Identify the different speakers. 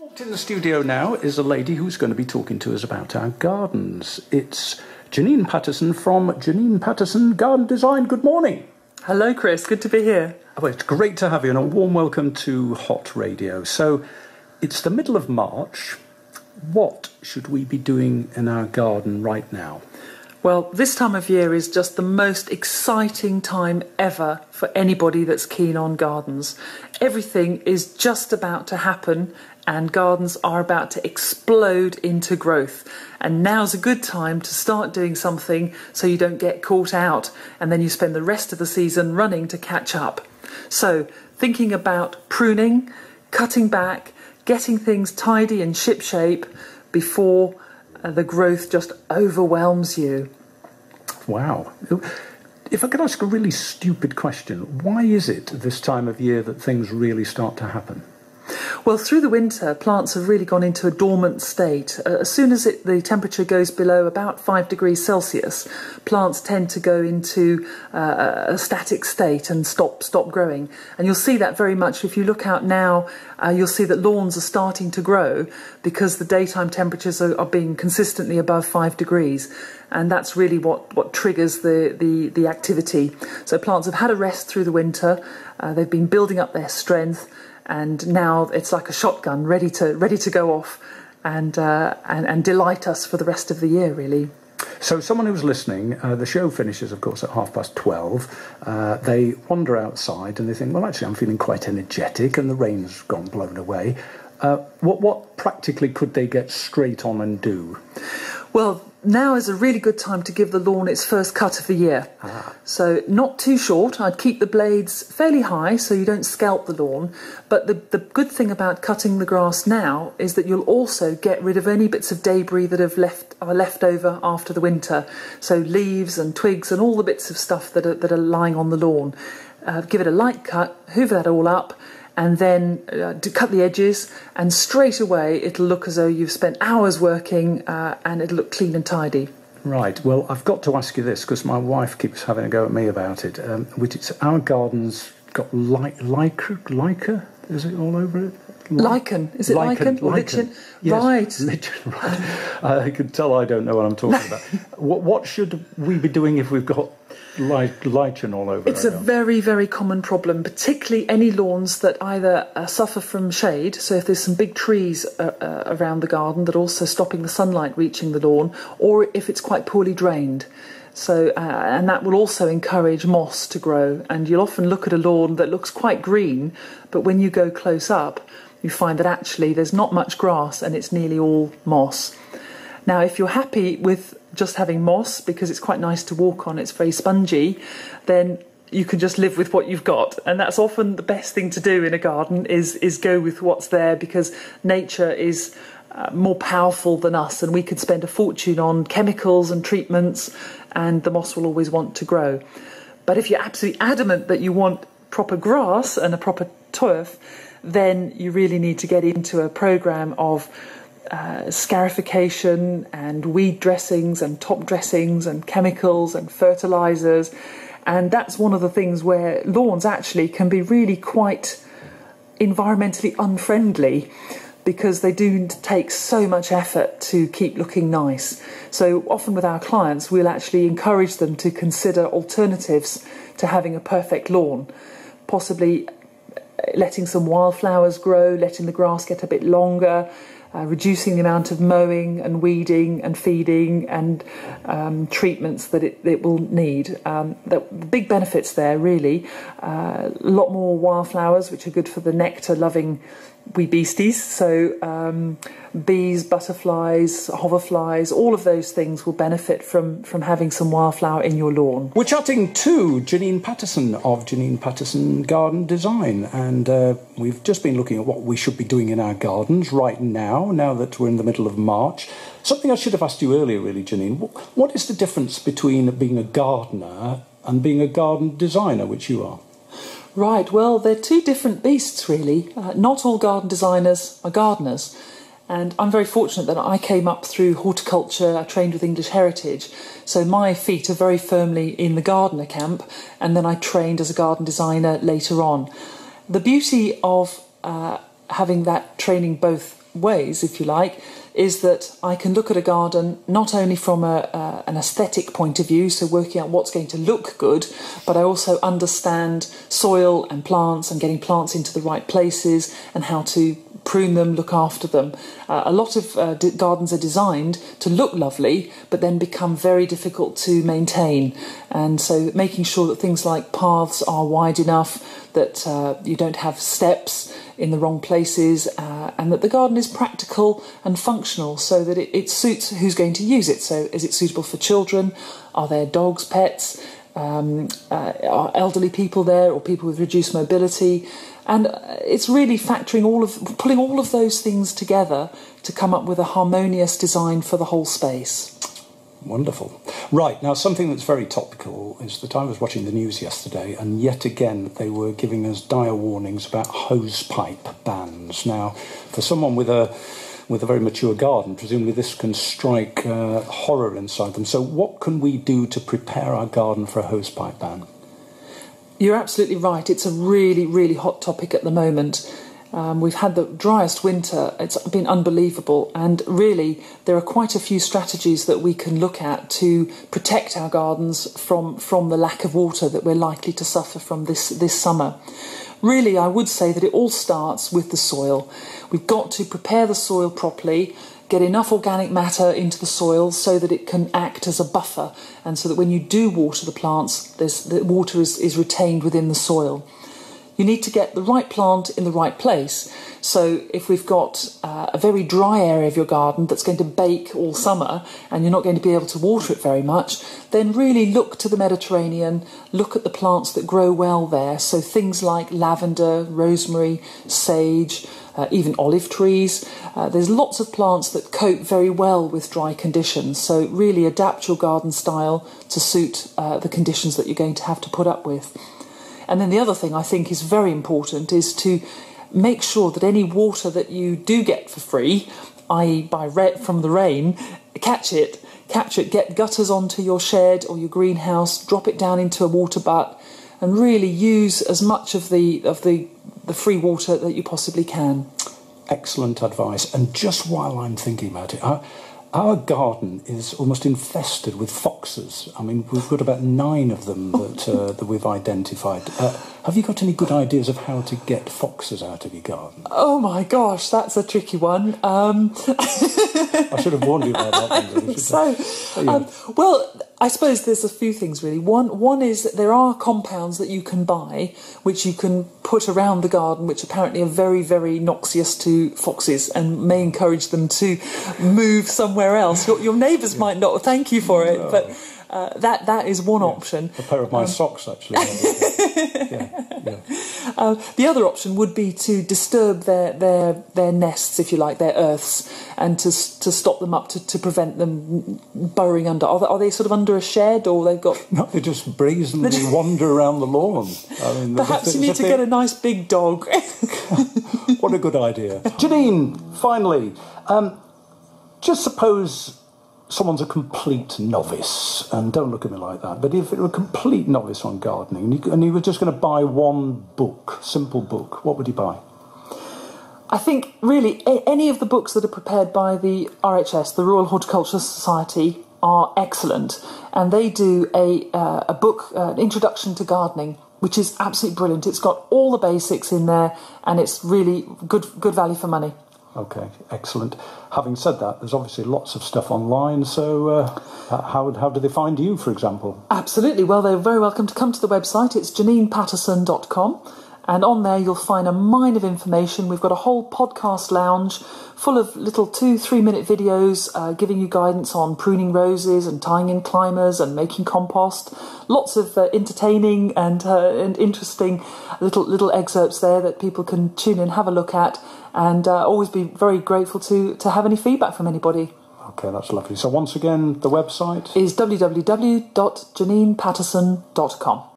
Speaker 1: In the studio now is a lady who's going to be talking to us about our gardens. It's Janine Pattison from Janine Pattison Garden Design. Good morning.
Speaker 2: Hello, Chris. Good to be here.
Speaker 1: Well, it's great to have you, and a warm welcome to Hot Radio. So, it's the middle of March. What should we be doing in our garden right now?
Speaker 2: Well, this time of year is just the most exciting time ever for anybody that's keen on gardens. Everything is just about to happen and gardens are about to explode into growth. And now's a good time to start doing something so you don't get caught out and then you spend the rest of the season running to catch up. So, thinking about pruning, cutting back, getting things tidy and shipshape before the growth just overwhelms you.
Speaker 1: Wow. If I could ask a really stupid question, why is it this time of year that things really start to happen?
Speaker 2: Well, through the winter, plants have really gone into a dormant state. As soon as the temperature goes below about 5 degrees Celsius, plants tend to go into a static state and stop growing. And you'll see that very much if you look out now. You'll see that lawns are starting to grow because the daytime temperatures are being consistently above 5 degrees. And that's really what triggers the activity. So plants have had a rest through the winter. They've been building up their strength. And now it's like a shotgun, ready to go off and delight us for the rest of the year, really.
Speaker 1: So someone who's listening, the show finishes, of course, at 12:30. They wander outside and they think, well, actually, I'm feeling quite energetic and the rain's blown away. What practically could they get straight on and do?
Speaker 2: Well, now is a really good time to give the lawn its first cut of the year. So not too short. I'd keep the blades fairly high so you don't scalp the lawn. But the good thing about cutting the grass now is that you'll also get rid of any bits of debris that are left over after the winter. So leaves and twigs and all the bits of stuff that are lying on the lawn. Give it a light cut, hoover that all up, and then to cut the edges, and straight away it'll look as though you've spent hours working and it'll look clean and tidy.
Speaker 1: Right, well, I've got to ask you this, because my wife keeps having a go at me about it, which is our garden's got lichen, is it all over it?
Speaker 2: Lichen, is it lichen or lichen?
Speaker 1: Yes,
Speaker 2: right.
Speaker 1: Lichen, right. I can tell I don't know what I'm talking about. What should we be doing if we've got lichen all over?
Speaker 2: It's a very, very common problem, particularly any lawns that either suffer from shade, so if there's some big trees around the garden that are also stopping the sunlight reaching the lawn, or if it's quite poorly drained. So, and that will also encourage moss to grow, and you'll often look at a lawn that looks quite green, but when you go close up, you find that actually there's not much grass and it's nearly all moss. Now, if you're happy with just having moss, because it's quite nice to walk on, it's very spongy, then you can just live with what you've got. And that's often the best thing to do in a garden, is go with what's there, because nature is more powerful than us, and we could spend a fortune on chemicals and treatments, and the moss will always want to grow. But if you're absolutely adamant that you want proper grass and a proper turf, then you really need to get into a program of scarification and weed dressings and top dressings and chemicals and fertilizers. And that's one of the things where lawns actually can be really quite environmentally unfriendly, because they do take so much effort to keep looking nice. So often with our clients, we'll actually encourage them to consider alternatives to having a perfect lawn, possibly letting some wildflowers grow, letting the grass get a bit longer, reducing the amount of mowing and weeding and feeding and treatments that it will need. The big benefits there, really. A lot more wildflowers, which are good for the nectar-loving wee beasties. So bees, butterflies, hoverflies, all of those things will benefit from having some wildflower in your lawn.
Speaker 1: We're chatting to Janine Pattison of Janine Pattison Garden Design, and we've just been looking at what we should be doing in our gardens right now that we're in the middle of March. Something I should have asked you earlier, really, Janine. What is the difference between being a gardener and being a garden designer, which you are?
Speaker 2: Right, well, they're two different beasts, really. Not all garden designers are gardeners. And I'm very fortunate that I came up through horticulture. I trained with English Heritage. So my feet are very firmly in the gardener camp. And then I trained as a garden designer later on. The beauty of having that training both ways, if you like, is that I can look at a garden not only from an aesthetic point of view, so working out what's going to look good, but I also understand soil and plants and getting plants into the right places and how to prune them, look after them. A lot of gardens are designed to look lovely, but then become very difficult to maintain. And so making sure that things like paths are wide enough, that you don't have steps in the wrong places, and that the garden is practical and functional so that it suits who's going to use it. So is it suitable for children? Are there dogs, pets? Are elderly people there, or people with reduced mobility? And it's really pulling all of those things together to come up with a harmonious design for the whole space.
Speaker 1: Wonderful. Right, now something that's very topical is that I was watching the news yesterday, and yet again they were giving us dire warnings about hosepipe bans. Now, for someone with a very mature garden, presumably this can strike horror inside them. So what can we do to prepare our garden for a hosepipe ban?
Speaker 2: You're absolutely right. It's a really, really hot topic at the moment. We've had the driest winter. It's been unbelievable. And really, there are quite a few strategies that we can look at to protect our gardens from the lack of water that we're likely to suffer from this summer. Really, I would say that it all starts with the soil. We've got to prepare the soil properly, get enough organic matter into the soil so that it can act as a buffer, and so that when you do water the plants, the water is retained within the soil. You need to get the right plant in the right place. So if we've got a very dry area of your garden that's going to bake all summer and you're not going to be able to water it very much, then really look to the Mediterranean, look at the plants that grow well there. So things like lavender, rosemary, sage, even olive trees. There's lots of plants that cope very well with dry conditions. So really adapt your garden style to suit the conditions that you're going to have to put up with. And then the other thing I think is very important is to make sure that any water that you do get for free, i.e. from the rain, catch it, get gutters onto your shed or your greenhouse, drop it down into a water butt, and really use as much of the free water that you possibly can.
Speaker 1: Excellent advice. And just while I'm thinking about it, our garden is almost infested with foxes. I mean, we've got about 9 of them that we've identified. Have you got any good ideas of how to get foxes out of your garden?
Speaker 2: Oh my gosh, that's a tricky one.
Speaker 1: I should have warned you about that one.
Speaker 2: So, well, I suppose there's a few things really. One is that there are compounds that you can buy, which you can put around the garden, which apparently are very, very noxious to foxes and may encourage them to move somewhere else. Your neighbours might not thank you for it, but that is one option.
Speaker 1: A pair of my socks, actually.
Speaker 2: The other option would be to disturb their nests, if you like, their earths, and to stop them up to prevent them burrowing under. Are they sort of under a shed, or they've got?
Speaker 1: No, they just brazenly wander around the lawn. I mean,
Speaker 2: perhaps you need to get a nice big dog.
Speaker 1: What a good idea, Janine. Finally, just suppose someone's a complete novice, and don't look at me like that, but if it were a complete novice on gardening and you were just going to buy one book, simple book, what would you buy?
Speaker 2: I think really any of the books that are prepared by the RHS, the Rural Horticultural Society, are excellent, and they do a book, an introduction to gardening, which is absolutely brilliant. It's got all the basics in there, and it's really good value for money.
Speaker 1: Okay, excellent. Having said that, there's obviously lots of stuff online, so how do they find you, for example?
Speaker 2: Absolutely. Well, they're very welcome to come to the website. It's JaninePattison.com, and on there you'll find a mine of information. We've got a whole podcast lounge full of little 2-3 minute videos giving you guidance on pruning roses and tying in climbers and making compost. Lots of entertaining and interesting little excerpts there that people can tune in, have a look at, and always be very grateful to have any feedback from anybody.
Speaker 1: Okay, that's lovely. So once again, the website
Speaker 2: is www.JaninePattison.com.